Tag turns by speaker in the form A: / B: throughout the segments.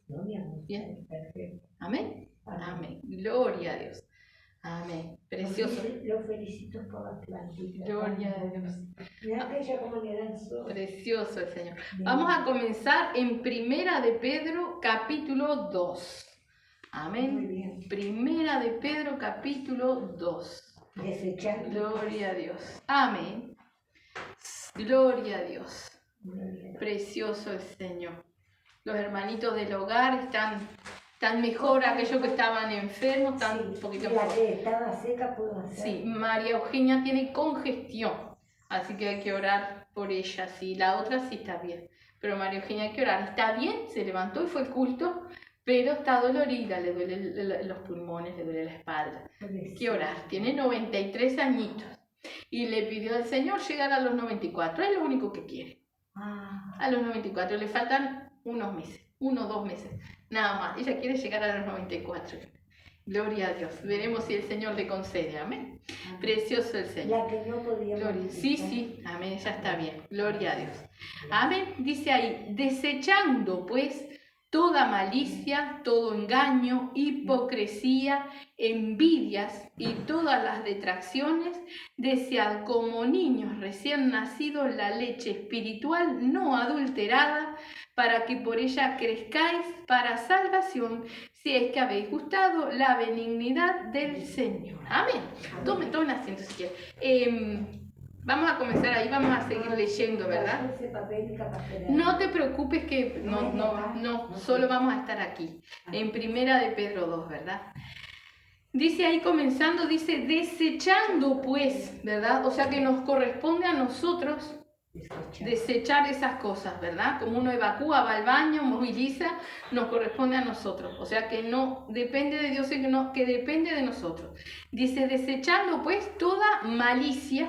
A: No, mi amor.
B: Bien.
A: Perfecto.
B: Amén.
A: Amén.
B: Amén. Gloria a Dios. Amén. Precioso.
A: Los felicito por la plantita.
B: Gloria a Dios.
A: Mira que ella como le dan sol.
B: Precioso el Señor.
A: Bien.
B: Vamos a comenzar en Primera de Pedro, capítulo 2. Amén.
A: Muy bien.
B: Primera de Pedro, capítulo 2.
A: Desechando.
B: Gloria a Dios. Amén. Gloria a Dios.
A: Gloria.
B: Precioso el Señor. Los hermanitos del hogar están mejor, aquellos que estaban enfermos, están
A: Sí,
B: un poquito
A: la
B: mejor.
A: que estaba seca puedo hacer.
B: Sí, María Eugenia tiene congestión, así que hay que orar por ella. Sí, la otra sí está bien, pero María Eugenia hay que orar. Está bien, se levantó y fue al culto, pero está dolorida, le duelen los pulmones, le duele la espalda. Hay que orar. Tiene 93 añitos y le pidió al Señor llegar a los 94, es lo único que quiere. A los 94 le faltan unos meses, 1 o 2 meses, nada más. Ella quiere llegar a los 94. Gloria a Dios. Veremos si el Señor le concede. Amén. Precioso el Señor.
A: La que no podía.
B: Gloria. Sí, sí. Amén. Ya está bien. Gloria a Dios. Amén. Dice ahí, desechando pues toda malicia, todo engaño, hipocresía, envidias y todas las detracciones, desead como niños recién nacidos la leche espiritual no adulterada, para que por ella crezcáis para salvación, si es que habéis gustado la benignidad del Señor. Amén. Tomen asiento si quieren. Vamos a comenzar ahí, vamos a seguir leyendo, ¿verdad? No te preocupes que no, solo vamos a estar aquí, en Primera de Pedro 2, ¿verdad? Dice ahí comenzando, dice, desechando pues, ¿verdad? O sea que nos corresponde a nosotros desechar esas cosas, ¿verdad? Como uno evacúa, va al baño, moviliza, nos corresponde a nosotros. O sea que no depende de Dios, que depende de nosotros. Dice, desechando pues toda malicia,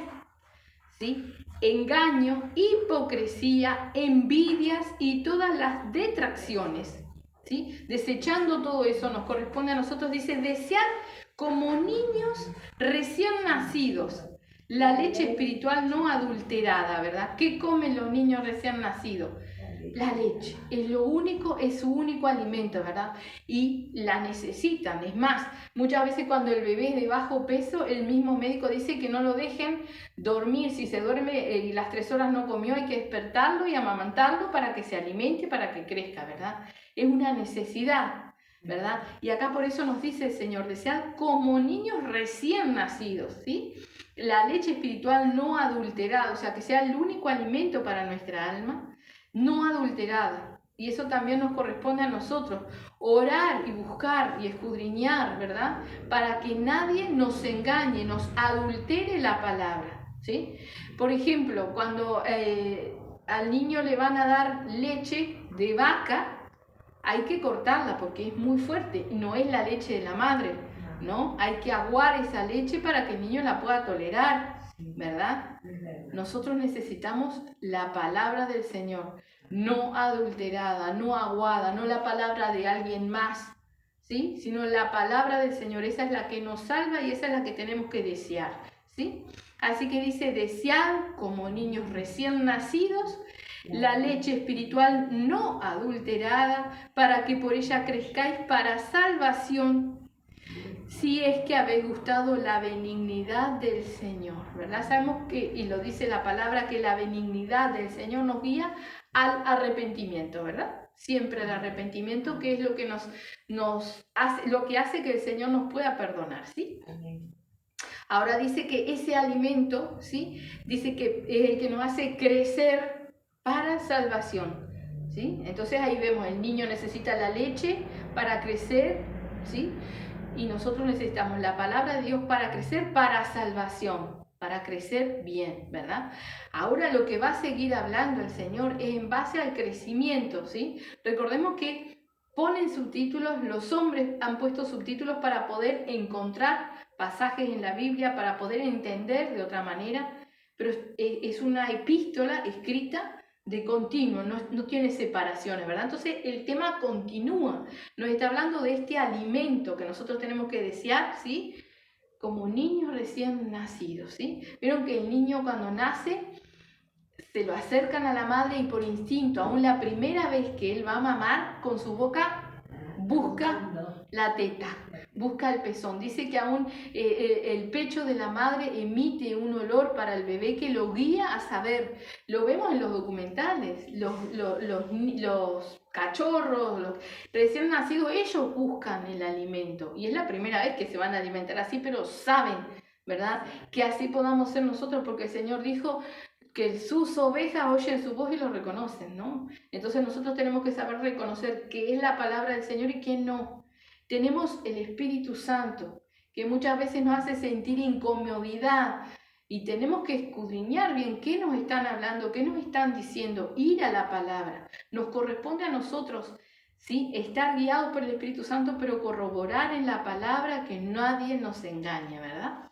B: ¿sí? Engaño, hipocresía, envidias y todas las detracciones, ¿sí? Desechando todo eso nos corresponde a nosotros. Dice, desear como niños recién nacidos la leche espiritual no adulterada, ¿verdad? ¿Qué comen los niños recién nacidos? La leche es su único alimento, ¿verdad? Y la necesitan. Es más, muchas veces cuando el bebé es de bajo peso, el mismo médico dice que no lo dejen dormir. Si se duerme y las 3 horas no comió, hay que despertarlo y amamantarlo para que se alimente, para que crezca, ¿verdad? Es una necesidad, ¿verdad? Y acá por eso nos dice el Señor, desead como niños recién nacidos, ¿sí? La leche espiritual no adulterada, o sea, que sea el único alimento para nuestra alma, no adulterada. Y eso también nos corresponde a nosotros, orar y buscar y escudriñar, ¿verdad? Para que nadie nos engañe, nos adultere la palabra, ¿sí? Por ejemplo, cuando al niño le van a dar leche de vaca, hay que cortarla porque es muy fuerte, no es la leche de la madre, ¿no? Hay que aguar esa leche para que el niño la pueda tolerar, ¿verdad? Nosotros necesitamos la palabra del Señor, no adulterada, no aguada, no la palabra de alguien más, ¿sí? Sino la palabra del Señor, esa es la que nos salva y esa es la que tenemos que desear, ¿sí? Así que dice, desead como niños recién nacidos la leche espiritual no adulterada, para que por ella crezcáis para salvación, si es que habéis gustado la benignidad del Señor, ¿verdad? Sabemos que, y lo dice la palabra, que la benignidad del Señor nos guía al arrepentimiento, ¿verdad? Siempre el arrepentimiento, que es lo que nos hace, lo que hace que el Señor nos pueda perdonar, ¿sí? Ahora dice que ese alimento, ¿sí? Dice que es el que nos hace crecer para salvación, ¿sí? Entonces ahí vemos, el niño necesita la leche para crecer, ¿sí? Y nosotros necesitamos la palabra de Dios para crecer para salvación, para crecer bien, ¿verdad? Ahora lo que va a seguir hablando el Señor es en base al crecimiento, ¿sí? Recordemos que ponen subtítulos, los hombres han puesto subtítulos para poder encontrar pasajes en la Biblia, para poder entender de otra manera, pero es una epístola escrita de continuo, no tiene separaciones, ¿verdad? Entonces el tema continúa, nos está hablando de este alimento que nosotros tenemos que desear, ¿sí? Como niños recién nacidos, ¿sí? Vieron que el niño cuando nace se lo acercan a la madre y por instinto, aún la primera vez que él va a mamar, con su boca busca la teta, busca el pezón. Dice que aún el pecho de la madre emite un olor para el bebé que lo guía a saber. Lo vemos en los documentales, los cachorros, los recién nacidos, ellos buscan el alimento. Y es la primera vez que se van a alimentar así, pero saben, ¿verdad? Que así podamos ser nosotros, porque el Señor dijo que sus ovejas oyen su voz y lo reconocen, ¿no? Entonces nosotros tenemos que saber reconocer qué es la palabra del Señor y qué no. Tenemos el Espíritu Santo, que muchas veces nos hace sentir incomodidad y tenemos que escudriñar bien qué nos están hablando, qué nos están diciendo, ir a la palabra. Nos corresponde a nosotros, ¿sí?, estar guiados por el Espíritu Santo, pero corroborar en la palabra que nadie nos engañe, ¿verdad?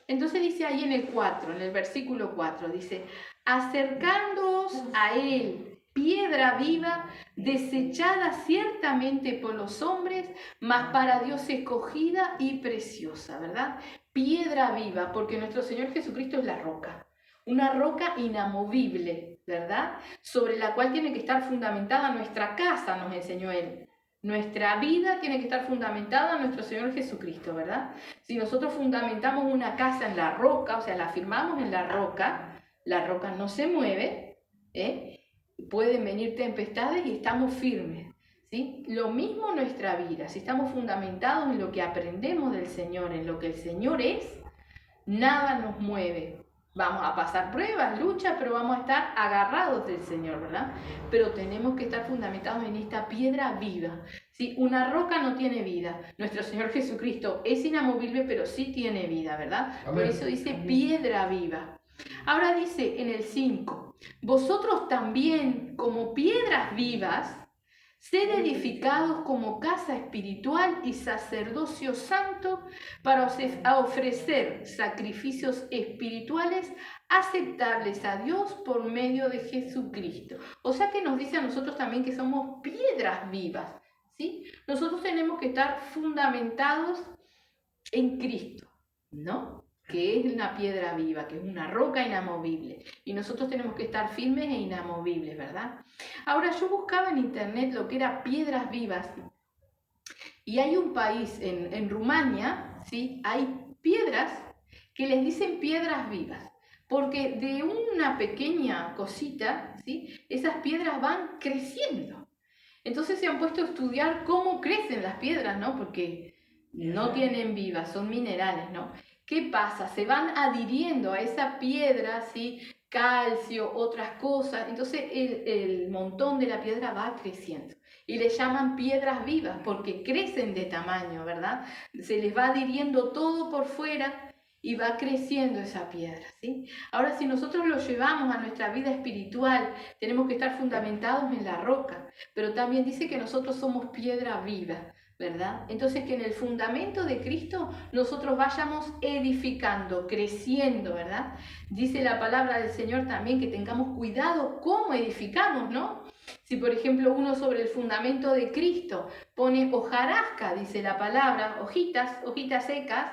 B: Entonces dice ahí en el versículo 4, dice: acercándoos a él, piedra viva, desechada ciertamente por los hombres, mas para Dios escogida y preciosa, ¿verdad? Piedra viva, porque nuestro Señor Jesucristo es la roca, una roca inamovible, ¿verdad? Sobre la cual tiene que estar fundamentada nuestra casa, nos enseñó Él. Nuestra vida tiene que estar fundamentada en nuestro Señor Jesucristo, ¿verdad? Si nosotros fundamentamos una casa en la roca, o sea, la firmamos en la roca no se mueve, pueden venir tempestades y estamos firmes, ¿sí? Lo mismo nuestra vida, si estamos fundamentados en lo que aprendemos del Señor, en lo que el Señor es, nada nos mueve. Vamos a pasar pruebas, luchas, pero vamos a estar agarrados del Señor, ¿verdad? Pero tenemos que estar fundamentados en esta piedra viva, ¿sí? Una roca no tiene vida. Nuestro Señor Jesucristo es inamovible, pero sí tiene vida, ¿verdad? Amén. Por eso dice piedra viva. Ahora dice en el 5, vosotros también, como piedras vivas, sed edificados como casa espiritual y sacerdocio santo para ofrecer sacrificios espirituales aceptables a Dios por medio de Jesucristo. O sea que nos dice a nosotros también que somos piedras vivas, ¿sí? Nosotros tenemos que estar fundamentados en Cristo, ¿no? Que es una piedra viva, que es una roca inamovible. Y nosotros tenemos que estar firmes e inamovibles, ¿verdad? Ahora, yo buscaba en internet lo que era piedras vivas. Y hay un país, en Rumania, ¿sí?, hay piedras que les dicen piedras vivas. Porque de una pequeña cosita, ¿sí?, esas piedras van creciendo. Entonces se han puesto a estudiar cómo crecen las piedras, ¿no? Porque no tienen vivas, son minerales, ¿no? ¿Qué pasa? Se van adhiriendo a esa piedra, ¿sí?, calcio, otras cosas. Entonces el montón de la piedra va creciendo. Y le llaman piedras vivas porque crecen de tamaño, ¿verdad? Se les va adhiriendo todo por fuera y va creciendo esa piedra, ¿sí? Ahora, si nosotros lo llevamos a nuestra vida espiritual, tenemos que estar fundamentados en la roca. Pero también dice que nosotros somos piedra viva, ¿verdad? Entonces que en el fundamento de Cristo nosotros vayamos edificando, creciendo, ¿verdad? Dice la palabra del Señor también que tengamos cuidado cómo edificamos, ¿no? Si por ejemplo uno sobre el fundamento de Cristo pone hojarasca, dice la palabra, hojitas secas,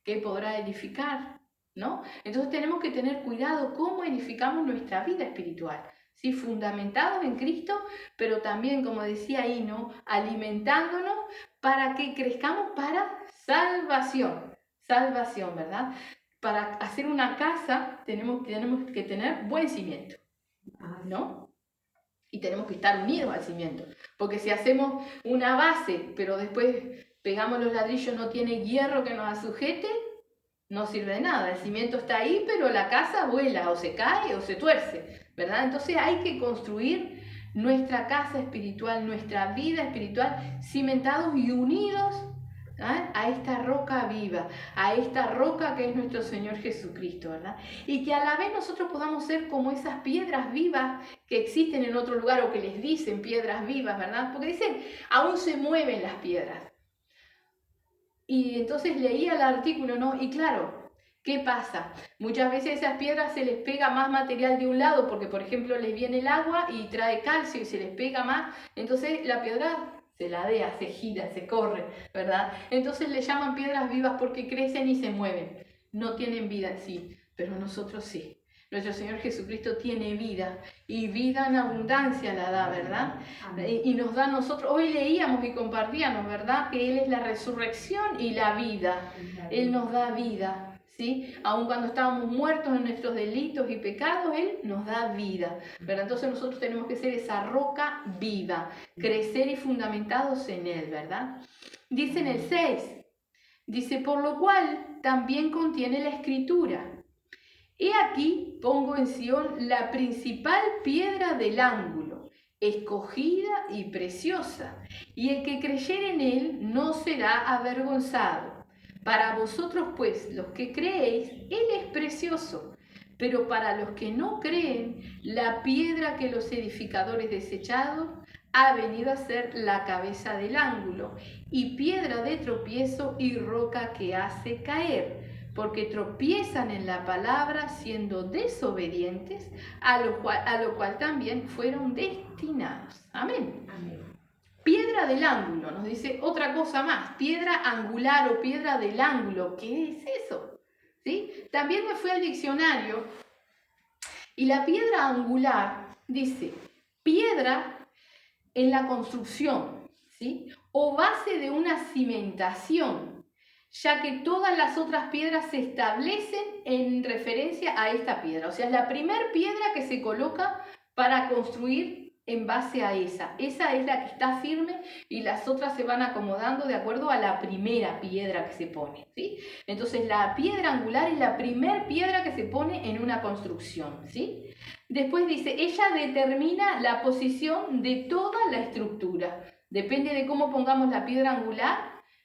B: ¿qué podrá edificar? ¿No? Entonces tenemos que tener cuidado cómo edificamos nuestra vida espiritual. ¿Sí? Fundamentados en Cristo, pero también, como decía ahí, ¿no?, alimentándonos para que crezcamos para salvación, ¿verdad? Para hacer una casa tenemos que tener buen cimiento, ¿no? Y tenemos que estar unidos al cimiento, porque si hacemos una base, pero después pegamos los ladrillos, no tiene hierro que nos sujete, no sirve de nada. El cimiento está ahí, pero la casa vuela, o se cae o se tuerce, ¿verdad? Entonces hay que construir nuestra casa espiritual, nuestra vida espiritual, cimentados y unidos, ¿eh?, a esta roca viva, a esta roca que es nuestro Señor Jesucristo, ¿verdad? Y que a la vez nosotros podamos ser como esas piedras vivas que existen en otro lugar, o que les dicen piedras vivas, ¿verdad? Porque dicen, aún se mueven las piedras. Y entonces leía el artículo, ¿no? Y claro, ¿qué pasa? Muchas veces a esas piedras se les pega más material de un lado, porque por ejemplo les viene el agua y trae calcio y se les pega más, entonces la piedra se ladea, se gira, se corre, ¿verdad? Entonces le llaman piedras vivas porque crecen y se mueven. No tienen vida en sí, pero nosotros sí. Nuestro Señor Jesucristo tiene vida y vida en abundancia la da, ¿verdad? Y nos da a nosotros, hoy leíamos y compartíamos, ¿verdad? Que Él es la resurrección y la vida. Él nos da vida, ¿sí? Aun cuando estábamos muertos en nuestros delitos y pecados, Él nos da vida, ¿verdad? Entonces nosotros tenemos que ser esa roca viva, crecer y fundamentados en Él, ¿verdad? Dice en el 6, dice, por lo cual también contiene la Escritura. He aquí pongo en Sión la principal piedra del ángulo, escogida y preciosa, y el que creyere en él no será avergonzado. Para vosotros, pues, los que creéis, él es precioso, pero para los que no creen, la piedra que los edificadores desecharon ha venido a ser la cabeza del ángulo, y piedra de tropiezo y roca que hace caer, porque tropiezan en la palabra siendo desobedientes, a lo cual también fueron destinados. Amén.
A: Amén.
B: Piedra del ángulo, nos dice otra cosa más, piedra angular o piedra del ángulo. ¿Qué es eso? ¿Sí? También me fui al diccionario y la piedra angular dice piedra en la construcción, ¿sí? O base de una cimentación, ya que todas las otras piedras se establecen en referencia a esta piedra. O sea, es la primera piedra que se coloca para construir en base a esa. Esa es la que está firme y las otras se van acomodando de acuerdo a la primera piedra que se pone, ¿sí? Entonces, la piedra angular es la primera piedra que se pone en una construcción, ¿sí? Después dice, ella determina la posición de toda la estructura. Depende de cómo pongamos la piedra angular,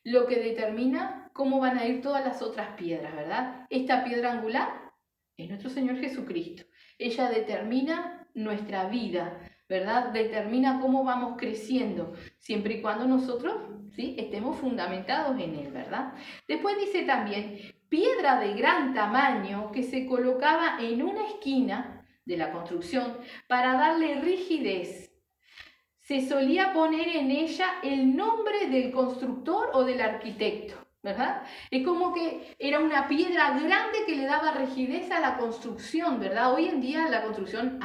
B: lo que determina cómo van a ir todas las otras piedras, ¿verdad? Esta piedra angular es nuestro Señor Jesucristo. Ella determina nuestra vida, ¿verdad? Determina cómo vamos creciendo, siempre y cuando nosotros, ¿sí?, estemos fundamentados en Él, ¿verdad? Después dice también, piedra de gran tamaño que se colocaba en una esquina de la construcción para darle rigidez. Se solía poner en ella el nombre del constructor o del arquitecto, ¿verdad? Es como que era una piedra grande que le daba rigidez a la construcción, ¿verdad? Hoy en día la construcción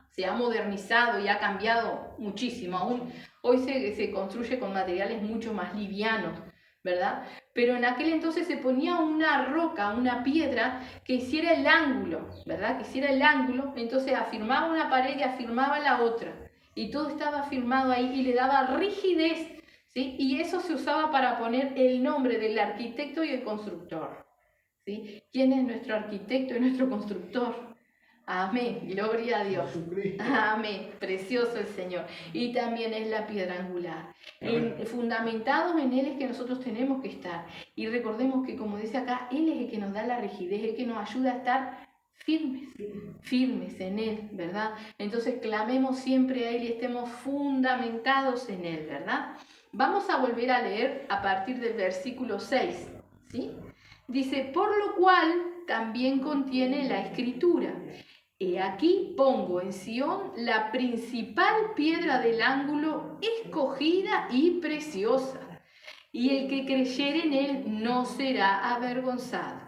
B: se ha modernizado y ha cambiado muchísimo. Aún hoy se construye con materiales mucho más livianos, ¿verdad? Pero en aquel entonces se ponía una roca, una piedra que hiciera el ángulo, ¿verdad? Que hiciera el ángulo, entonces afirmaba una pared y afirmaba la otra. Y todo estaba firmado ahí y le daba rigidez, ¿sí? Y eso se usaba para poner el nombre del arquitecto y el constructor, ¿sí? ¿Quién es nuestro arquitecto y nuestro constructor? Amén, gloria a Dios. Amén, precioso el Señor. Y también es la piedra angular. Fundamentados en Él es que nosotros tenemos que estar. Y recordemos que, como dice acá, Él es el que nos da la rigidez, el que nos ayuda a estar firmes en Él, ¿verdad? Entonces clamemos siempre a Él y estemos fundamentados en Él, ¿verdad? Vamos a volver a leer a partir del versículo 6, ¿sí? Dice, por lo cual también contiene la Escritura. He aquí pongo en Sión la principal piedra del ángulo, escogida y preciosa, y el que creyere en Él no será avergonzado.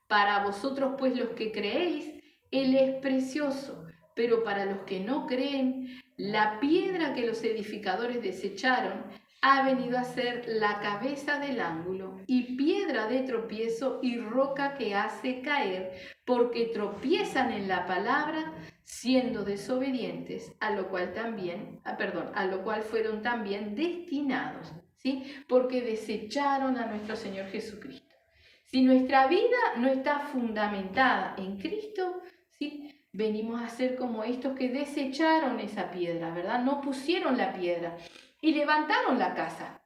B: Para vosotros, pues, los que creéis, Él es precioso, pero para los que no creen, la piedra que los edificadores desecharon ha venido a ser la cabeza del ángulo y piedra de tropiezo y roca que hace caer, porque tropiezan en la palabra, siendo desobedientes, a lo cual fueron también destinados, ¿sí? Porque desecharon a nuestro Señor Jesucristo. Si nuestra vida no está fundamentada en Cristo, ¿sí?, venimos a ser como estos que desecharon esa piedra, ¿verdad? No pusieron la piedra y levantaron la casa,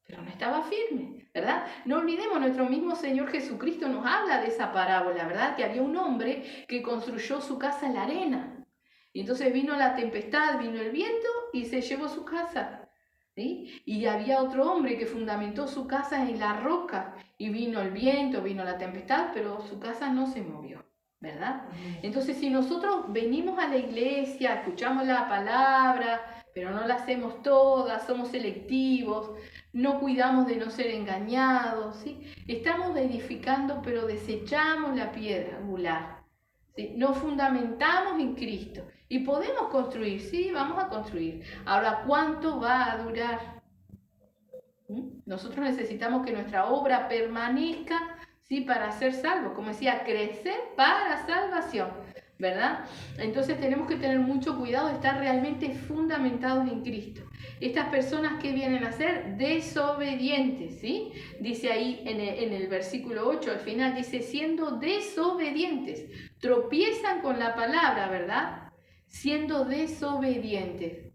B: pero no estaba firme, ¿verdad? No olvidemos, nuestro mismo Señor Jesucristo nos habla de esa parábola, ¿verdad? Que había un hombre que construyó su casa en la arena. Y entonces vino la tempestad, vino el viento y se llevó su casa. ¿Sí? Y había otro hombre que fundamentó su casa en la roca y vino el viento, vino la tempestad, pero su casa no se movió, ¿verdad? Entonces, si nosotros venimos a la iglesia, escuchamos la palabra, pero no la hacemos toda, somos selectivos, no cuidamos de no ser engañados, ¿sí? Estamos edificando, pero desechamos la piedra angular, ¿sí? Nos fundamentamos en Cristo. Y podemos construir, sí, vamos a construir. Ahora, ¿cuánto va a durar? Nosotros necesitamos que nuestra obra permanezca, ¿sí? Para ser salvos, como decía, crecer para salvación, ¿verdad? Entonces tenemos que tener mucho cuidado de estar realmente fundamentados en Cristo. Estas personas que vienen a ser desobedientes, ¿sí? Dice ahí en el versículo 8, al final dice, siendo desobedientes, tropiezan con la palabra, ¿verdad? Siendo desobedientes.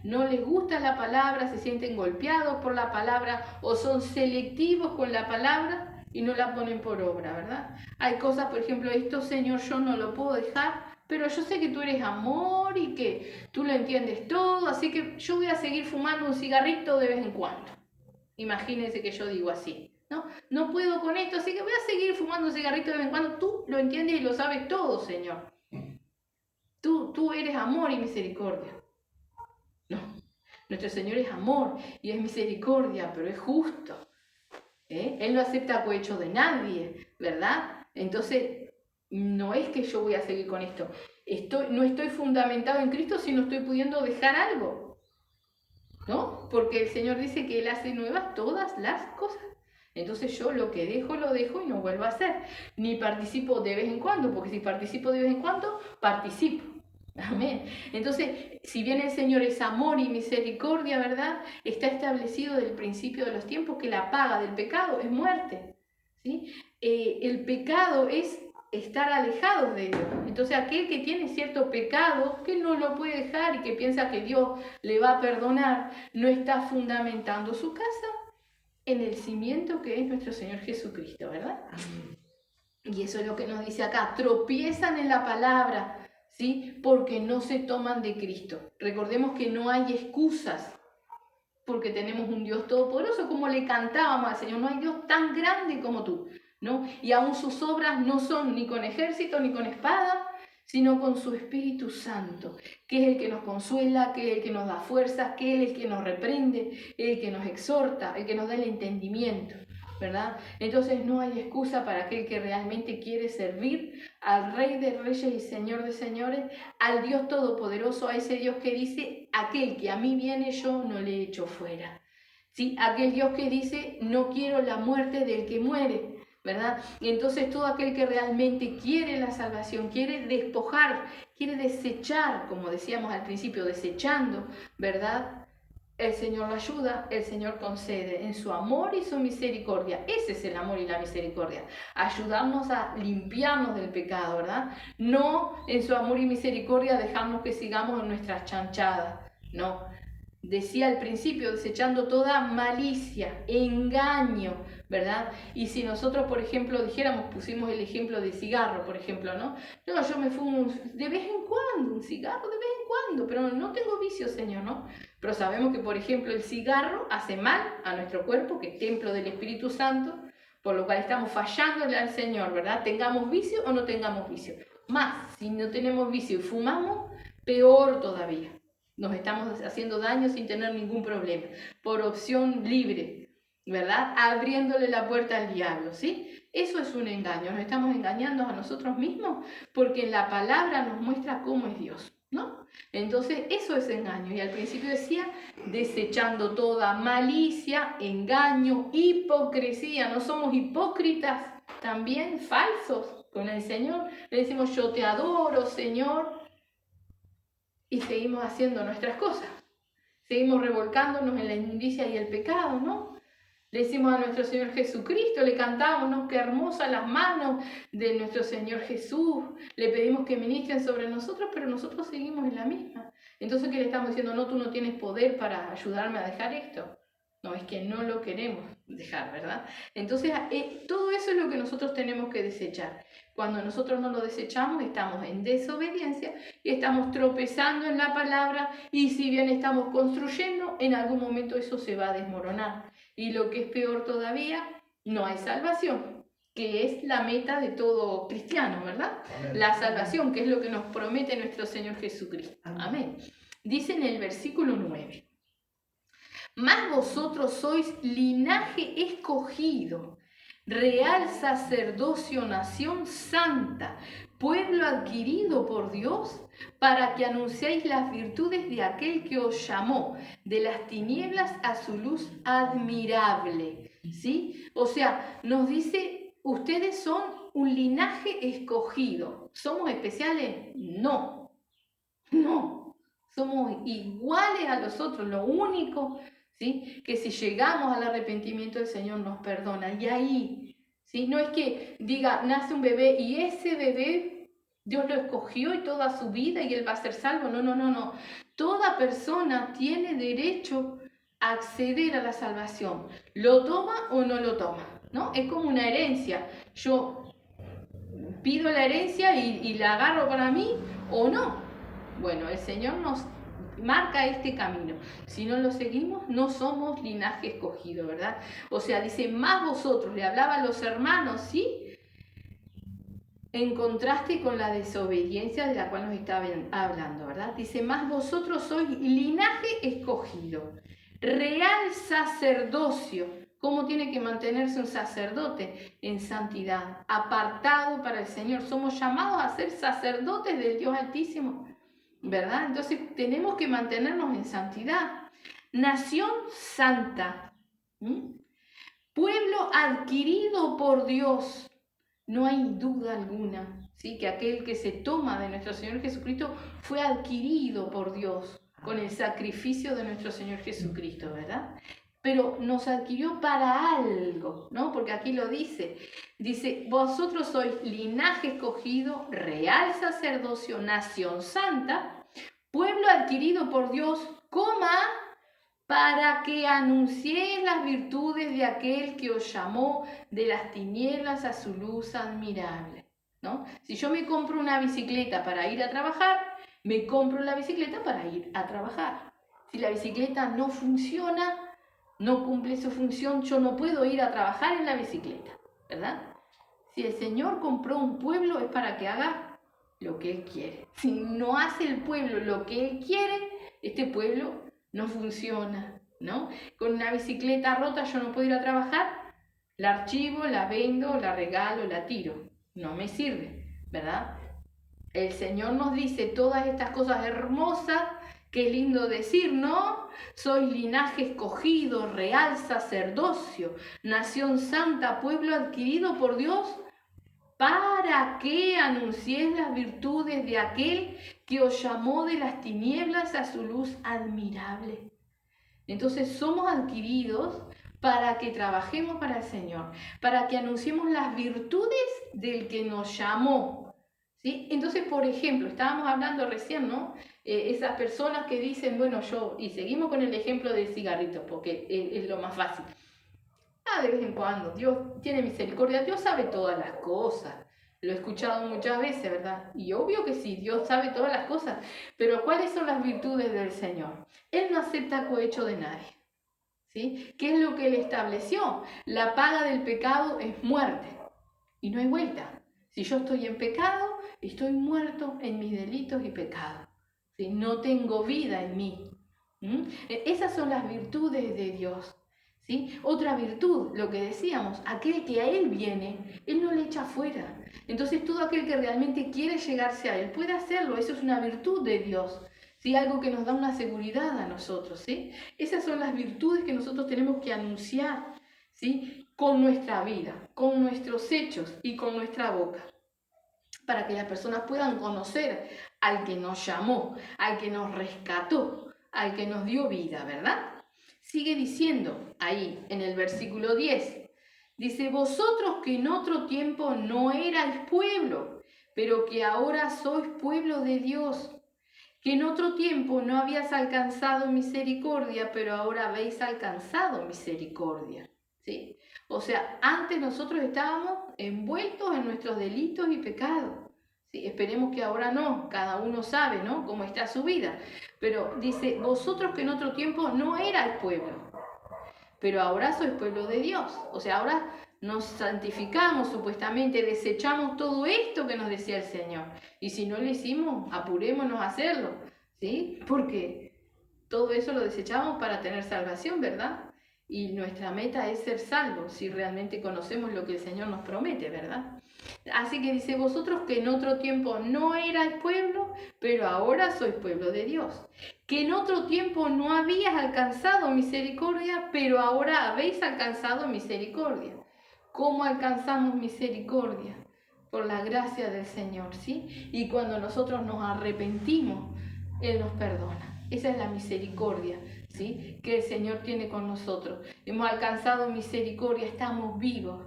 B: No les gusta la palabra, se sienten golpeados por la palabra o son selectivos con la palabra y no la ponen por obra, ¿verdad? Hay cosas, por ejemplo, esto, Señor, yo no lo puedo dejar, pero yo sé que tú eres amor y que tú lo entiendes todo, así que yo voy a seguir fumando un cigarrito de vez en cuando. Imagínense que yo digo así, ¿no? No puedo con esto, así que voy a seguir fumando un cigarrito de vez en cuando. Tú lo entiendes y lo sabes todo, Señor. Tú eres amor y misericordia. No, nuestro Señor es amor y es misericordia, pero es justo. Él no acepta cohecho de nadie, ¿verdad? Entonces, no es que yo voy a seguir con esto. No estoy fundamentado en Cristo si no estoy pudiendo dejar algo, ¿no? Porque el Señor dice que Él hace nuevas todas las cosas. Entonces yo lo que dejo, lo dejo y no vuelvo a hacer. Ni participo de vez en cuando, porque si participo de vez en cuando, participo. Amén. Entonces, si bien el Señor es amor y misericordia, ¿verdad? Está establecido desde el principio de los tiempos que la paga del pecado es muerte, ¿sí? El pecado es estar alejados de Dios. Entonces, aquel que tiene cierto pecado, que no lo puede dejar y que piensa que Dios le va a perdonar, no está fundamentando su casa en el cimiento que es nuestro Señor Jesucristo, ¿verdad? Y eso es lo que nos dice acá, tropiezan en la palabra, ¿sí? Porque no se toman de Cristo. Recordemos que no hay excusas, porque tenemos un Dios todopoderoso, como le cantábamos al Señor, no hay Dios tan grande como tú, ¿no? Y aún sus obras no son ni con ejército ni con espada, sino con su Espíritu Santo, que es el que nos consuela, que es el que nos da fuerzas, que es el que nos reprende, el que nos exhorta, el que nos da el entendimiento, ¿verdad? Entonces no hay excusa para aquel que realmente quiere servir al Rey de Reyes y Señor de Señores, al Dios Todopoderoso, a ese Dios que dice, aquel que a mí viene yo no le echo fuera, ¿sí? Aquel Dios que dice, no quiero la muerte del que muere, ¿verdad? Y entonces todo aquel que realmente quiere la salvación, quiere despojar, quiere desechar, como decíamos al principio, desechando, ¿verdad? El Señor lo ayuda, el Señor concede en su amor y su misericordia. Ese es el amor y la misericordia. Ayudarnos a limpiarnos del pecado, ¿verdad? No en su amor y misericordia dejarnos que sigamos en nuestras chanchadas. No. Decía al principio, desechando toda malicia, engaño, ¿verdad? Y si nosotros, por ejemplo, pusimos el ejemplo del cigarro, por ejemplo, ¿no? No, yo me fumo de vez en cuando, un cigarro de vez en cuando, pero no tengo vicio, Señor, ¿no? Pero sabemos que, por ejemplo, el cigarro hace mal a nuestro cuerpo, que es templo del Espíritu Santo, por lo cual estamos fallándole al Señor, ¿verdad? Tengamos vicio o no tengamos vicio. Más, si no tenemos vicio y fumamos, peor todavía. Nos estamos haciendo daño sin tener ningún problema, por opción libre, ¿verdad? Abriéndole la puerta al diablo, ¿sí? Eso es un engaño, nos estamos engañando a nosotros mismos porque la palabra nos muestra cómo es Dios, ¿no? Entonces, eso es engaño. Y al principio decía, desechando toda malicia, engaño, hipocresía. No somos hipócritas, también falsos con el Señor. Le decimos, yo te adoro, Señor. Y seguimos haciendo nuestras cosas. Seguimos revolcándonos en la inmundicia y el pecado, ¿no? Le decimos a nuestro Señor Jesucristo, le cantamos, ¿no? Qué hermosas las manos de nuestro Señor Jesús. Le pedimos que ministren sobre nosotros, pero nosotros seguimos en la misma. Entonces, ¿qué le estamos diciendo? No, tú no tienes poder para ayudarme a dejar esto. No, es que no lo queremos dejar, ¿verdad? Entonces, todo eso es lo que nosotros tenemos que desechar. Cuando nosotros no lo desechamos, estamos en desobediencia y estamos tropezando en la palabra, y si bien estamos construyendo, en algún momento eso se va a desmoronar. Y lo que es peor todavía, no hay salvación, que es la meta de todo cristiano, ¿verdad? Amén. La salvación, que es lo que nos promete nuestro Señor Jesucristo. Amén. Dice en el versículo 9. Mas vosotros sois linaje escogido, real sacerdocio, nación santa, pueblo adquirido por Dios, para que anunciéis las virtudes de aquel que os llamó de las tinieblas a su luz admirable. ¿Sí? O sea, nos dice, ustedes son un linaje escogido. ¿Somos especiales? No, no. Somos iguales a los otros. Lo único, ¿sí?, que si llegamos al arrepentimiento, el Señor nos perdona. Y ahí, ¿sí?, no es que diga, nace un bebé y ese bebé Dios lo escogió y toda su vida y él va a ser salvo. No, no, no, no. Toda persona tiene derecho a acceder a la salvación. ¿Lo toma o no lo toma? ¿No? Es como una herencia. Yo pido la herencia y la agarro para mí o no. Bueno, el Señor nos marca este camino. Si no lo seguimos, no somos linaje escogido, ¿verdad? O sea, dice, más vosotros, le hablaba a los hermanos, ¿sí?, en contraste con la desobediencia de la cual nos estaba hablando, ¿verdad? Dice, más vosotros sois linaje escogido, real sacerdocio. ¿Cómo tiene que mantenerse un sacerdote? En santidad, apartado para el Señor. Somos llamados a ser sacerdotes del Dios Altísimo, ¿verdad? Entonces tenemos que mantenernos en santidad. Nación santa, pueblo adquirido por Dios. No hay duda alguna, ¿sí?, que aquel que se toma de nuestro Señor Jesucristo fue adquirido por Dios con el sacrificio de nuestro Señor Jesucristo, ¿verdad? Pero nos adquirió para algo, ¿no? Porque aquí lo dice, vosotros sois linaje escogido, real sacerdocio, nación santa, pueblo adquirido por Dios, para que anunciéis las virtudes de aquel que os llamó de las tinieblas a su luz admirable, ¿no? Si yo me compro una bicicleta para ir a trabajar, me compro la bicicleta para ir a trabajar. Si la bicicleta no funciona, no cumple su función, yo no puedo ir a trabajar en la bicicleta, ¿verdad? Si el Señor compró un pueblo es para que haga lo que Él quiere. Si no hace el pueblo lo que Él quiere, este pueblo no funciona, ¿no? Con una bicicleta rota yo no puedo ir a trabajar, la archivo, la vendo, la regalo, la tiro. No me sirve, ¿verdad? El Señor nos dice todas estas cosas hermosas, qué lindo decir, ¿no? Soy linaje escogido, real sacerdocio, nación santa, pueblo adquirido por Dios, para que anunciéis las virtudes de aquel que os llamó de las tinieblas a su luz admirable. Entonces somos adquiridos para que trabajemos para el Señor, para que anunciemos las virtudes del que nos llamó, ¿sí? Entonces, por ejemplo, estábamos hablando recién, ¿no? Esas personas que dicen, bueno, y seguimos con el ejemplo del cigarrito, porque es lo más fácil. De vez en cuando, Dios tiene misericordia, Dios sabe todas las cosas. Lo he escuchado muchas veces, ¿verdad? Y obvio que sí, Dios sabe todas las cosas. Pero ¿cuáles son las virtudes del Señor? Él no acepta cohecho de nadie, ¿sí? ¿Qué es lo que Él estableció? La paga del pecado es muerte. Y no hay vuelta. Si yo estoy en pecado, estoy muerto en mis delitos y pecados, ¿sí? No tengo vida en mí. Esas son las virtudes de Dios. ¿Sí? Otra virtud, lo que decíamos, aquel que a Él viene, Él no le echa fuera. Entonces todo aquel que realmente quiere llegarse a Él puede hacerlo, eso es una virtud de Dios, ¿sí? Algo que nos da una seguridad a nosotros, ¿sí? Esas son las virtudes que nosotros tenemos que anunciar, ¿sí?, con nuestra vida, con nuestros hechos y con nuestra boca, para que las personas puedan conocer al que nos llamó, al que nos rescató, al que nos dio vida, ¿verdad? Sigue diciendo ahí en el versículo 10, dice, vosotros que en otro tiempo no erais pueblo, pero que ahora sois pueblo de Dios, que en otro tiempo no habías alcanzado misericordia, pero ahora habéis alcanzado misericordia, ¿sí? O sea, antes nosotros estábamos envueltos en nuestros delitos y pecados. Sí, esperemos que ahora no, cada uno sabe, ¿no?, cómo está su vida. Pero dice, vosotros que en otro tiempo no erais pueblo, pero ahora sois pueblo de Dios. O sea, ahora nos santificamos supuestamente, desechamos todo esto que nos decía el Señor. Y si no lo hicimos, apurémonos a hacerlo, ¿sí? Porque todo eso lo desechamos para tener salvación, ¿verdad? Y nuestra meta es ser salvos, si realmente conocemos lo que el Señor nos promete, ¿verdad? Así que dice, vosotros que en otro tiempo no erais pueblo, pero ahora sois pueblo de Dios. Que en otro tiempo no habías alcanzado misericordia, pero ahora habéis alcanzado misericordia. ¿Cómo alcanzamos misericordia? Por la gracia del Señor, ¿sí? Y cuando nosotros nos arrepentimos, Él nos perdona. Esa es la misericordia, ¿sí?, que el Señor tiene con nosotros. Hemos alcanzado misericordia, estamos vivos.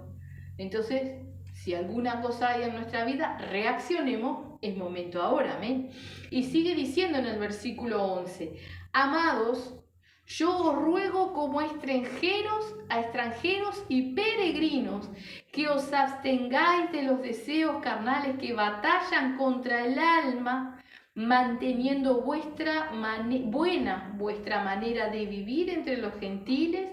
B: Entonces, si alguna cosa hay en nuestra vida, reaccionemos, es momento ahora, amén. Y sigue diciendo en el versículo 11, amados, yo os ruego como a extranjeros y peregrinos, que os abstengáis de los deseos carnales que batallan contra el alma, manteniendo vuestra manera de vivir entre los gentiles,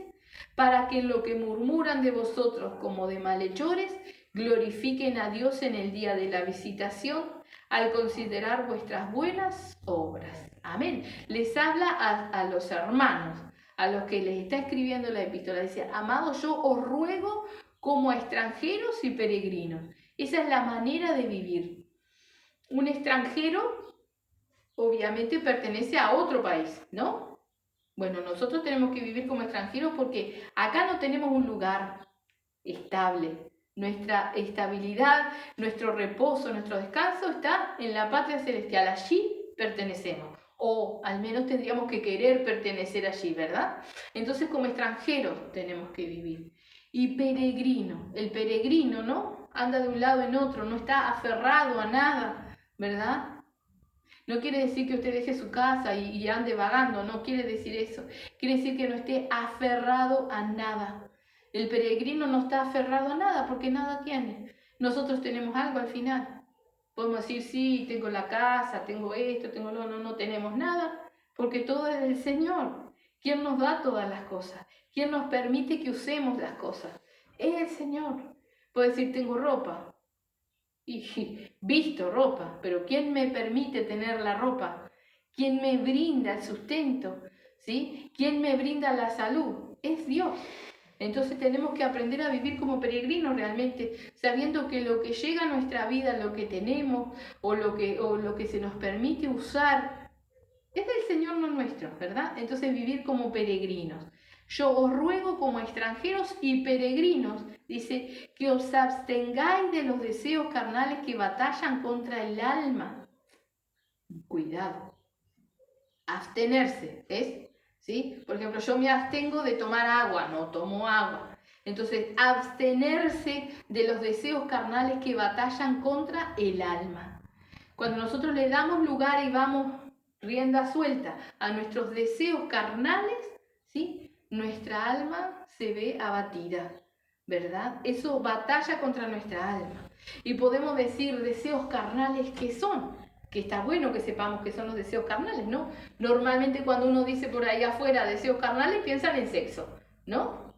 B: para que en lo que murmuran de vosotros como de malhechores, glorifiquen a Dios en el día de la visitación, al considerar vuestras buenas obras. Amén. Les habla a los hermanos, a los que les está escribiendo la epístola. Dice, amados, yo os ruego como a extranjeros y peregrinos. Esa es la manera de vivir. Un extranjero obviamente pertenece a otro país, ¿no? Bueno, nosotros tenemos que vivir como extranjeros porque acá no tenemos un lugar estable. Nuestra estabilidad, nuestro reposo, nuestro descanso está en la patria celestial. Allí pertenecemos. O al menos tendríamos que querer pertenecer allí, ¿verdad? Entonces como extranjeros tenemos que vivir. Y peregrino. El peregrino, ¿no? Anda de un lado en otro, no está aferrado a nada, ¿verdad? No quiere decir que usted deje su casa y ande vagando, no quiere decir eso. Quiere decir que no esté aferrado a nada. El peregrino no está aferrado a nada porque nada tiene. Nosotros tenemos algo al final. Podemos decir, sí, tengo la casa, tengo esto, tengo lo, no tenemos nada, porque todo es del Señor. ¿Quién nos da todas las cosas? ¿Quién nos permite que usemos las cosas? Es el Señor. Puedo decir, tengo ropa. Y visto ropa, pero ¿quién me permite tener la ropa? ¿Quién me brinda el sustento? ¿Sí? ¿Quién me brinda la salud? Es Dios. Entonces tenemos que aprender a vivir como peregrinos realmente, sabiendo que lo que llega a nuestra vida, lo que tenemos o lo que se nos permite usar, es del Señor, no nuestro, ¿verdad? Entonces vivir como peregrinos. Yo os ruego como extranjeros y peregrinos, dice, que os abstengáis de los deseos carnales que batallan contra el alma. Cuidado. Abstenerse, ¿es? ¿Sí? Por ejemplo, yo me abstengo de tomar agua, no tomo agua. Entonces, abstenerse de los deseos carnales que batallan contra el alma. Cuando nosotros le damos lugar y vamos rienda suelta a nuestros deseos carnales, ¿sí?, nuestra alma se ve abatida, ¿verdad? Eso batalla contra nuestra alma. Y podemos decir deseos carnales que son, que está bueno que sepamos que son los deseos carnales, ¿no? Normalmente cuando uno dice por ahí afuera deseos carnales, piensan en sexo, ¿no?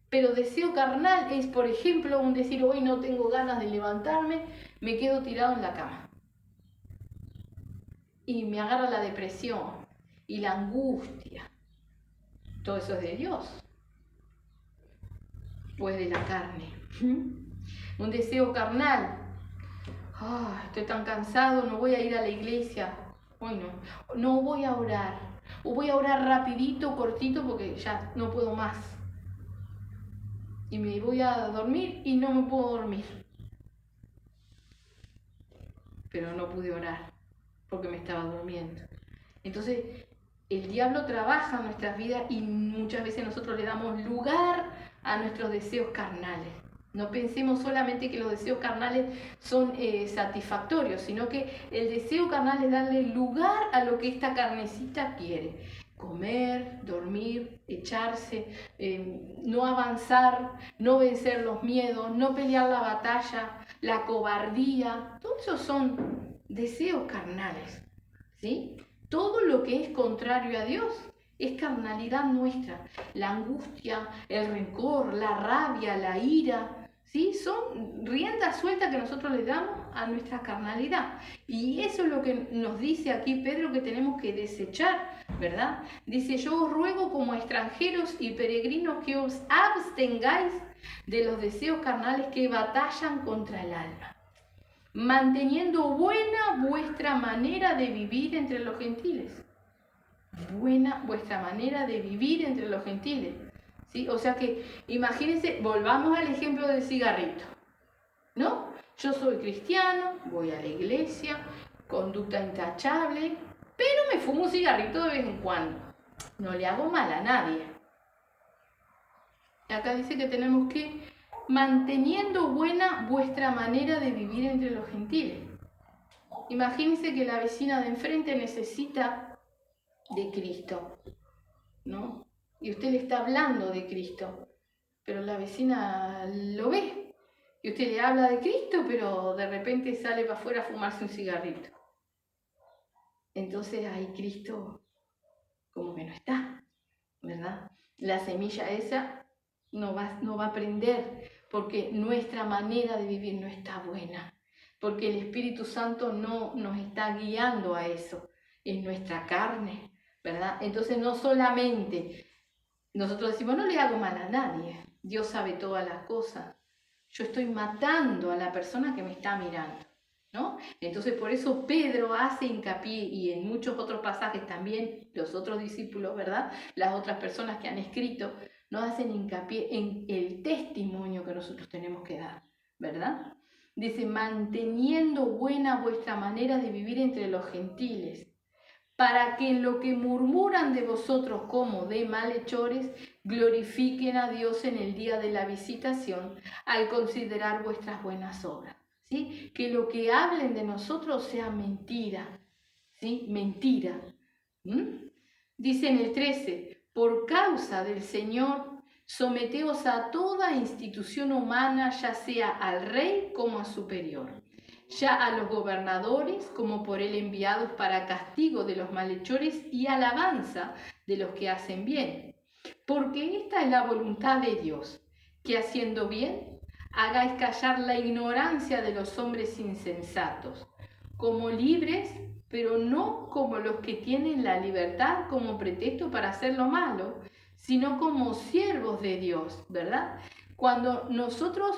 B: Pero deseo carnal es, por ejemplo, un decir, hoy no tengo ganas de levantarme, me quedo tirado en la cama. Y me agarra la depresión y la angustia. Todo eso es de Dios, pues de la carne. Un deseo carnal. Estoy tan cansado, no voy a ir a la iglesia. Hoy no voy a orar. O voy a orar rapidito, cortito, porque ya no puedo más. Y me voy a dormir y no me puedo dormir. Pero no pude orar porque me estaba durmiendo. Entonces, el diablo trabaja en nuestras vidas y muchas veces nosotros le damos lugar a nuestros deseos carnales. No pensemos solamente que los deseos carnales son satisfactorios, sino que el deseo carnal es darle lugar a lo que esta carnecita quiere. Comer, dormir, echarse, no avanzar, no vencer los miedos, no pelear la batalla, la cobardía. Todos esos son deseos carnales, ¿sí? Todo lo que es contrario a Dios es carnalidad nuestra. La angustia, el rencor, la rabia, la ira, ¿sí? Son rienda suelta que nosotros le damos a nuestra carnalidad. Y eso es lo que nos dice aquí Pedro, que tenemos que desechar ¿verdad? Dice, yo os ruego como extranjeros y peregrinos que os abstengáis de los deseos carnales que batallan contra el alma, manteniendo buena vuestra manera de vivir entre los gentiles. Buena vuestra manera de vivir entre los gentiles. ¿Sí? O sea que, imagínense, volvamos al ejemplo del cigarrito, ¿no? Yo soy cristiano, voy a la iglesia, conducta intachable, pero me fumo un cigarrito de vez en cuando. No le hago mal a nadie. Acá dice que tenemos que manteniendo buena vuestra manera de vivir entre los gentiles. Imagínense que la vecina de enfrente necesita de Cristo, ¿no? Y usted le está hablando de Cristo, pero la vecina lo ve. Y usted le habla de Cristo, pero de repente sale para afuera a fumarse un cigarrito. Entonces ahí Cristo como que no está, ¿verdad? La semilla esa no va a prender, porque nuestra manera de vivir no está buena, porque el Espíritu Santo no nos está guiando a eso, es nuestra carne, ¿verdad? Entonces no solamente nosotros decimos, no le hago mal a nadie, Dios sabe todas las cosas, yo estoy matando a la persona que me está mirando, ¿no? Entonces por eso Pedro hace hincapié, y en muchos otros pasajes también los otros discípulos, ¿verdad? Las otras personas que han escrito, nos hacen hincapié en el testimonio que nosotros tenemos que dar, ¿verdad? Dice, manteniendo buena vuestra manera de vivir entre los gentiles, para que en lo que murmuran de vosotros como de malhechores, glorifiquen a Dios en el día de la visitación, al considerar vuestras buenas obras. ¿Sí? Que lo que hablen de nosotros sea mentira, ¿sí? Mentira. Dice en el 13, por causa del Señor, someteos a toda institución humana, ya sea al rey como a superior, ya a los gobernadores como por él enviados para castigo de los malhechores y alabanza de los que hacen bien. Porque esta es la voluntad de Dios, que haciendo bien, hagáis callar la ignorancia de los hombres insensatos, como libres, pero no como los que tienen la libertad como pretexto para hacer lo malo, sino como siervos de Dios, ¿verdad? Cuando nosotros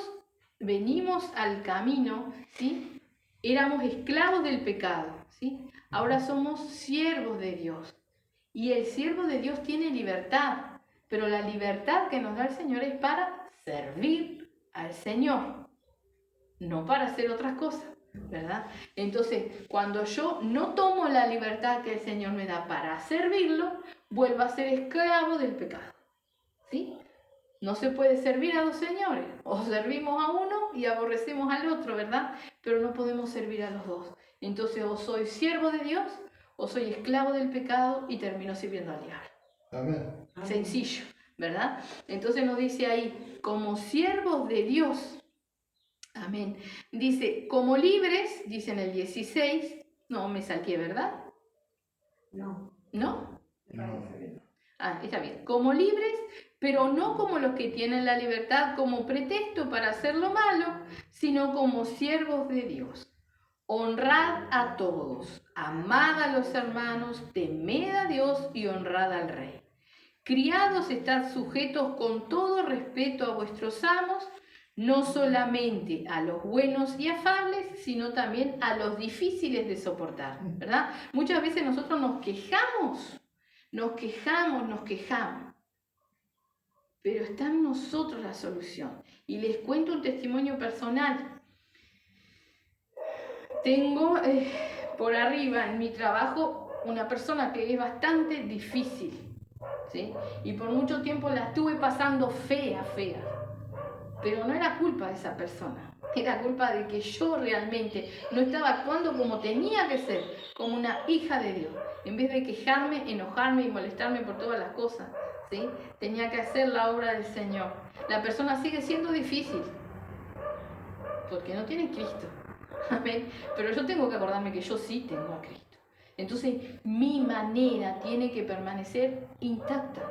B: venimos al camino, ¿sí? Éramos esclavos del pecado, ¿sí? Ahora somos siervos de Dios. Y el siervo de Dios tiene libertad, pero la libertad que nos da el Señor es para servir al Señor, no para hacer otras cosas, ¿verdad? Entonces, cuando yo no tomo la libertad que el Señor me da para servirlo, vuelvo a ser esclavo del pecado, ¿sí? No se puede servir a dos señores, o servimos a uno y aborrecemos al otro, ¿verdad? Pero no podemos servir a los dos. Entonces, o soy siervo de Dios, o soy esclavo del pecado y termino sirviendo al diablo.
C: Amén.
B: Sencillo, ¿verdad? Entonces nos dice ahí, como siervos de Dios, amén. Dice, como libres, dice en el 16, no me salté, ¿verdad?
A: No.
B: ¿No?
C: No.
B: Ah, está bien. Como libres, pero no como los que tienen la libertad como pretexto para hacer lo malo, sino como siervos de Dios. Honrad a todos, amad a los hermanos, temed a Dios y honrad al Rey. Criados, estad sujetos con todo respeto a vuestros amos, no solamente a los buenos y afables, sino también a los difíciles de soportar, ¿verdad? Muchas veces nosotros nos quejamos, pero está en nosotros la solución. Y les cuento un testimonio personal. Tengo por arriba en mi trabajo una persona que es bastante difícil, ¿sí? Y por mucho tiempo la estuve pasando fea. Pero no era culpa de esa persona, era culpa de que yo realmente no estaba actuando como tenía que ser, como una hija de Dios. En vez de quejarme, enojarme y molestarme por todas las cosas, ¿sí? Tenía que hacer la obra del Señor. La persona sigue siendo difícil, porque no tiene Cristo. Amén. Pero yo tengo que acordarme que yo sí tengo a Cristo. Entonces mi manera tiene que permanecer intacta.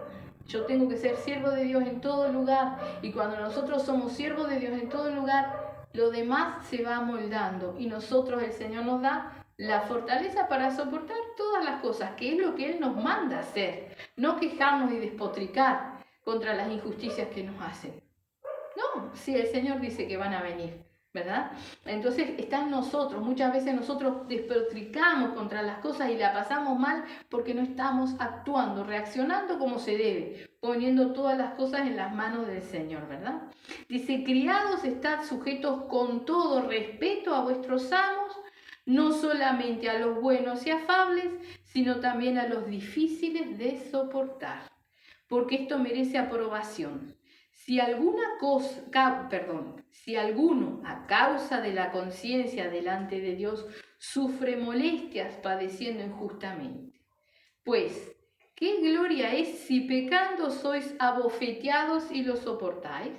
B: Yo tengo que ser siervo de Dios en todo lugar. Y cuando nosotros somos siervos de Dios en todo lugar, lo demás se va moldando. Y nosotros, el Señor nos da la fortaleza para soportar todas las cosas, que es lo que Él nos manda hacer, no quejarnos y despotricar contra las injusticias que nos hacen. No, si el Señor dice que van a venir, ¿verdad? Entonces está en nosotros. Muchas veces nosotros despotricamos contra las cosas y la pasamos mal porque no estamos actuando, reaccionando como se debe, poniendo todas las cosas en las manos del Señor, ¿verdad? Dice, criados, estad sujetos con todo respeto a vuestros amos, no solamente a los buenos y afables, sino también a los difíciles de soportar, porque esto merece aprobación. Si alguno a causa de la conciencia delante de Dios sufre molestias padeciendo injustamente, pues, ¿qué gloria es si pecando sois abofeteados y lo soportáis?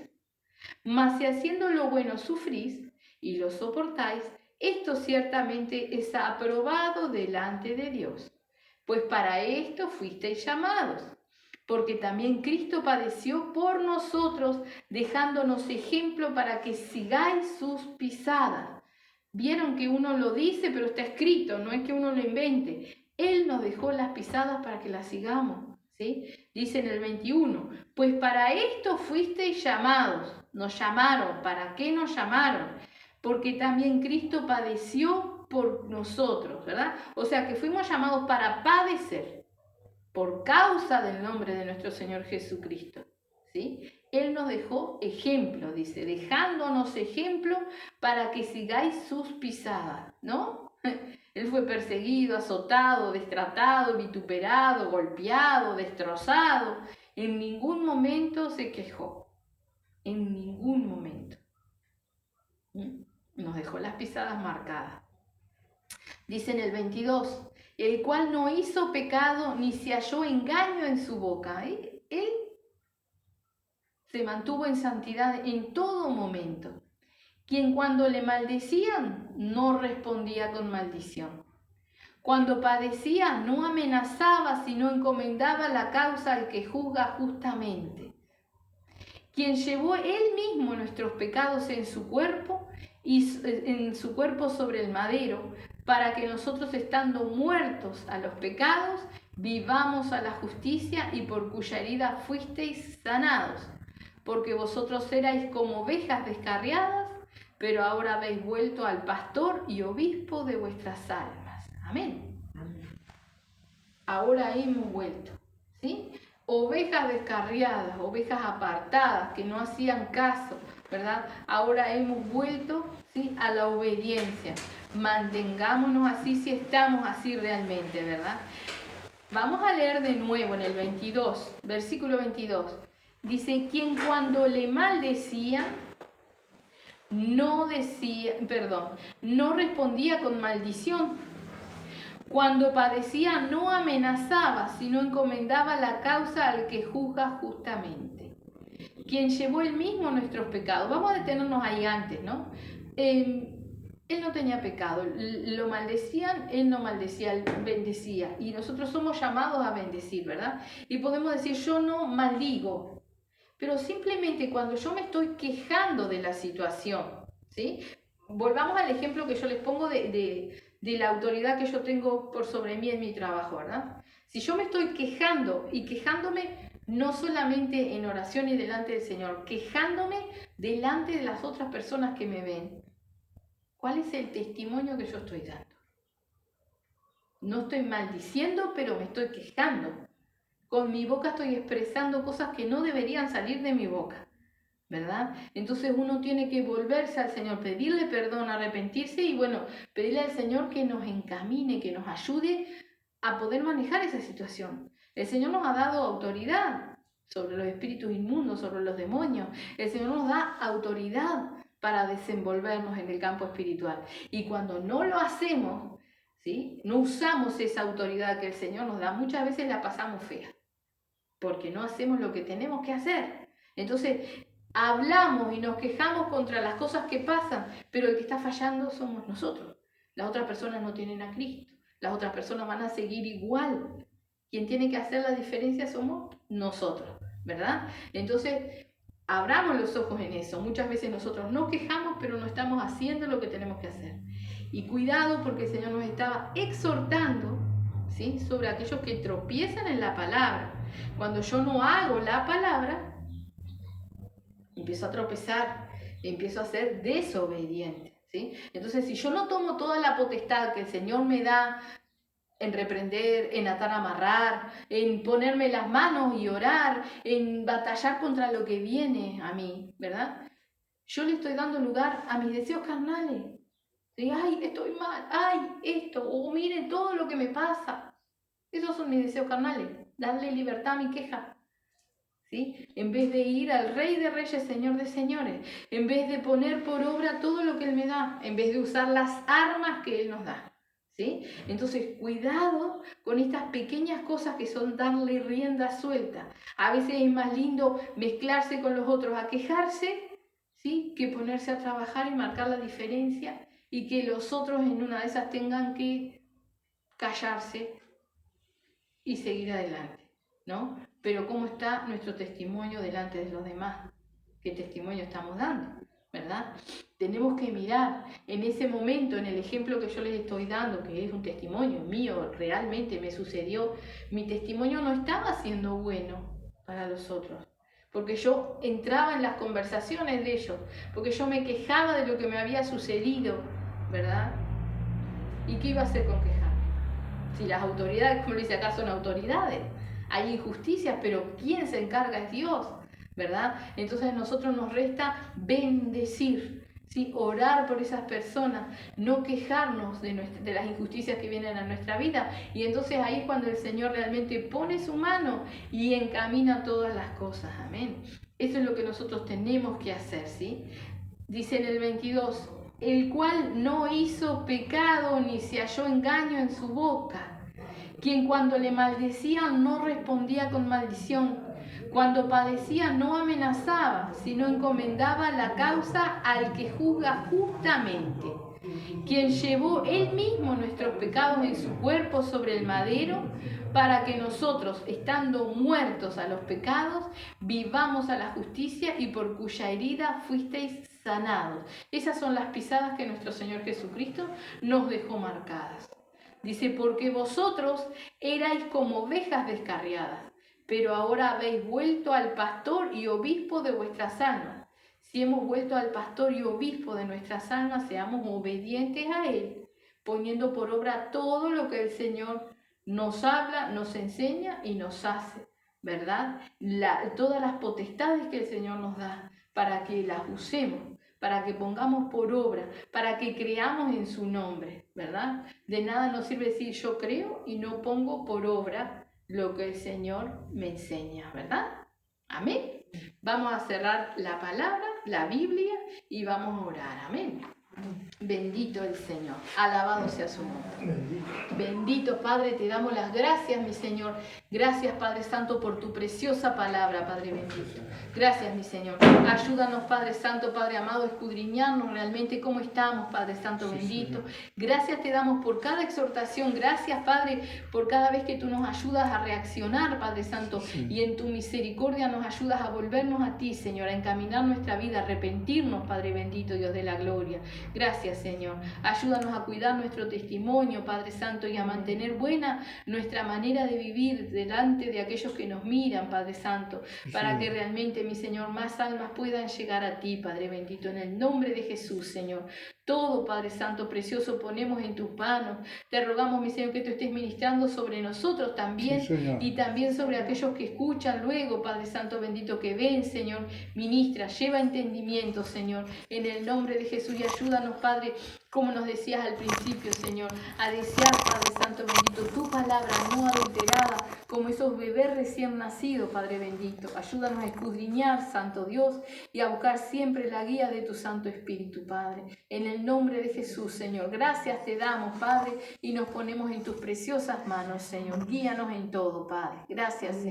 B: Mas si haciendo lo bueno sufrís y lo soportáis, esto ciertamente es aprobado delante de Dios, pues para esto fuisteis llamados. Porque también Cristo padeció por nosotros, dejándonos ejemplo para que sigáis sus pisadas. Vieron que uno lo dice, pero está escrito, no es que uno lo invente. Él nos dejó las pisadas para que las sigamos, ¿sí? Dice en el 21, pues para esto fuisteis llamados. Nos llamaron. ¿Para qué nos llamaron? Porque también Cristo padeció por nosotros, ¿verdad? O sea que fuimos llamados para padecer por causa del nombre de nuestro Señor Jesucristo, ¿sí? Él nos dejó ejemplo, dice, dejándonos ejemplo para que sigáis sus pisadas, ¿no? Él fue perseguido, azotado, destratado, vituperado, golpeado, destrozado. En ningún momento se quejó, en ningún momento. Nos dejó las pisadas marcadas. Dice en el 22, el cual no hizo pecado ni se halló engaño en su boca. Él se mantuvo en santidad en todo momento. Quien cuando le maldecían no respondía con maldición. Cuando padecía no amenazaba, sino encomendaba la causa al que juzga justamente. Quien llevó él mismo nuestros pecados en su cuerpo y en su cuerpo sobre el madero, para que nosotros, estando muertos a los pecados, vivamos a la justicia, y por cuya herida fuisteis sanados, porque vosotros erais como ovejas descarriadas, pero ahora habéis vuelto al pastor y obispo de vuestras almas. Amén. Ahora hemos vuelto, ¿sí? Ovejas descarriadas, ovejas apartadas, que no hacían caso, ¿verdad? Ahora hemos vuelto, ¿sí?, a la obediencia. Mantengámonos así si estamos así realmente, ¿verdad? Vamos a leer de nuevo en el 22, versículo 22. Dice, quien cuando le maldecía, no respondía con maldición. Cuando padecía no amenazaba, sino encomendaba la causa al que juzga justamente. Quien llevó él mismo nuestros pecados. Vamos a detenernos ahí antes, ¿no? Él no tenía pecado, lo maldecían, él no maldecía, él bendecía. Y nosotros somos llamados a bendecir, ¿verdad? Y podemos decir, yo no maldigo, pero simplemente cuando yo me estoy quejando de la situación, ¿sí? Volvamos al ejemplo que yo les pongo de la autoridad que yo tengo por sobre mí en mi trabajo, ¿verdad? Si yo me estoy quejando y quejándome no solamente en oración y delante del Señor, quejándome delante de las otras personas que me ven, ¿cuál es el testimonio que yo estoy dando? No estoy maldiciendo, pero me estoy quejando. Con mi boca estoy expresando cosas que no deberían salir de mi boca, ¿verdad? Entonces uno tiene que volverse al Señor, pedirle perdón, arrepentirse y bueno, pedirle al Señor que nos encamine, que nos ayude a poder manejar esa situación. El Señor nos ha dado autoridad sobre los espíritus inmundos, sobre los demonios. El Señor nos da autoridad para desenvolvernos en el campo espiritual. Y cuando no lo hacemos, ¿sí?, no usamos esa autoridad que el Señor nos da, muchas veces la pasamos fea, porque no hacemos lo que tenemos que hacer. Entonces, hablamos y nos quejamos contra las cosas que pasan, pero el que está fallando somos nosotros. Las otras personas no tienen a Cristo. Las otras personas van a seguir igual. Quien tiene que hacer la diferencia somos nosotros, ¿verdad? Entonces, abramos los ojos en eso. Muchas veces nosotros nos quejamos, pero no estamos haciendo lo que tenemos que hacer. Y cuidado porque el Señor nos estaba exhortando, ¿sí?, sobre aquellos que tropiezan en la palabra. Cuando yo no hago la palabra, empiezo a tropezar, empiezo a ser desobediente, ¿sí? Entonces, si yo no tomo toda la potestad que el Señor me da en reprender, en atar, amarrar, en ponerme las manos y orar, en batallar contra lo que viene a mí, ¿verdad? Yo le estoy dando lugar a mis deseos carnales. ¿Sí? Ay, estoy mal, ay, esto, o miren todo lo que me pasa. Esos son mis deseos carnales, darle libertad a mi queja. ¿Sí? En vez de ir al Rey de Reyes, Señor de Señores, en vez de poner por obra todo lo que Él me da, en vez de usar las armas que Él nos da. ¿Sí? Entonces, cuidado con estas pequeñas cosas que son darle rienda suelta. A veces es más lindo mezclarse con los otros a quejarse, ¿sí?, que ponerse a trabajar y marcar la diferencia y que los otros en una de esas tengan que callarse y seguir adelante, ¿no? Pero ¿cómo está nuestro testimonio delante de los demás? ¿Qué testimonio estamos dando? ¿Verdad? Tenemos que mirar en ese momento, en el ejemplo que yo les estoy dando, que es un testimonio mío, realmente me sucedió, mi testimonio no estaba siendo bueno para los otros, porque yo entraba en las conversaciones de ellos, porque yo me quejaba de lo que me había sucedido, ¿verdad? ¿Y qué iba a hacer con quejarme? Si las autoridades, como le dice acá, son autoridades, hay injusticias, pero ¿quién se encarga? Es Dios, ¿verdad? Entonces a nosotros nos resta bendecir, ¿sí?, orar por esas personas, no quejarnos de las injusticias que vienen a nuestra vida. Y entonces ahí es cuando el Señor realmente pone su mano y encamina todas las cosas. Amén. Eso es lo que nosotros tenemos que hacer, ¿sí? Dice en el 22, el cual no hizo pecado ni se halló engaño en su boca, quien cuando le maldecían no respondía con maldición, cuando padecía no amenazaba, sino encomendaba la causa al que juzga justamente, quien llevó él mismo nuestros pecados en su cuerpo sobre el madero, para que nosotros, estando muertos a los pecados, vivamos a la justicia, y por cuya herida fuisteis sanados. Esas son las pisadas que nuestro Señor Jesucristo nos dejó marcadas. Dice, porque vosotros erais como ovejas descarriadas, pero ahora habéis vuelto al pastor y obispo de vuestras almas. Si hemos vuelto al pastor y obispo de nuestras almas, seamos obedientes a Él, poniendo por obra todo lo que el Señor nos habla, nos enseña y nos hace, ¿verdad? Todas las potestades que el Señor nos da para que las usemos, para que pongamos por obra, para que creamos en su nombre, ¿verdad? De nada nos sirve decir yo creo y no pongo por obra lo que el Señor me enseña, ¿verdad? Amén. Vamos a cerrar la palabra, la Biblia, y vamos a orar. Amén. Bendito el Señor, alabado sea su nombre. Bendito Padre, te damos las gracias, mi Señor. Gracias, Padre Santo, por tu preciosa palabra, Padre bendito. Gracias, mi Señor. Ayúdanos, Padre Santo, Padre amado, a escudriñarnos realmente cómo estamos, Padre Santo bendito. Gracias te damos por cada exhortación. Gracias, Padre, por cada vez que tú nos ayudas a reaccionar, Padre Santo, y en tu misericordia nos ayudas a volvernos a ti, Señor, a encaminar nuestra vida, a arrepentirnos, Padre bendito, Dios de la gloria. Gracias, Señor. Ayúdanos a cuidar nuestro testimonio, Padre Santo, y a mantener buena nuestra manera de vivir delante de aquellos que nos miran, Padre Santo, para que realmente, mi Señor, más almas puedan llegar a ti, Padre bendito, en el nombre de Jesús, Señor. Todo, Padre Santo, precioso, ponemos en tus manos. Te rogamos, mi Señor, que tú estés ministrando sobre nosotros también, y también sobre aquellos que escuchan luego, Padre Santo bendito, que ven, Señor. Ministra, lleva entendimiento, Señor, en el nombre de Jesús, y ayúdanos, Padre, como nos decías al principio, Señor, a desear, Padre Santo bendito, tu palabra no adulterada, como esos bebés recién nacidos, Padre bendito. Ayúdanos a escudriñar, Santo Dios, y a buscar siempre la guía de tu Santo Espíritu, Padre. En el nombre de Jesús, Señor, gracias te damos, Padre, y nos ponemos en tus preciosas manos, Señor. Guíanos en todo, Padre. Gracias, Señor.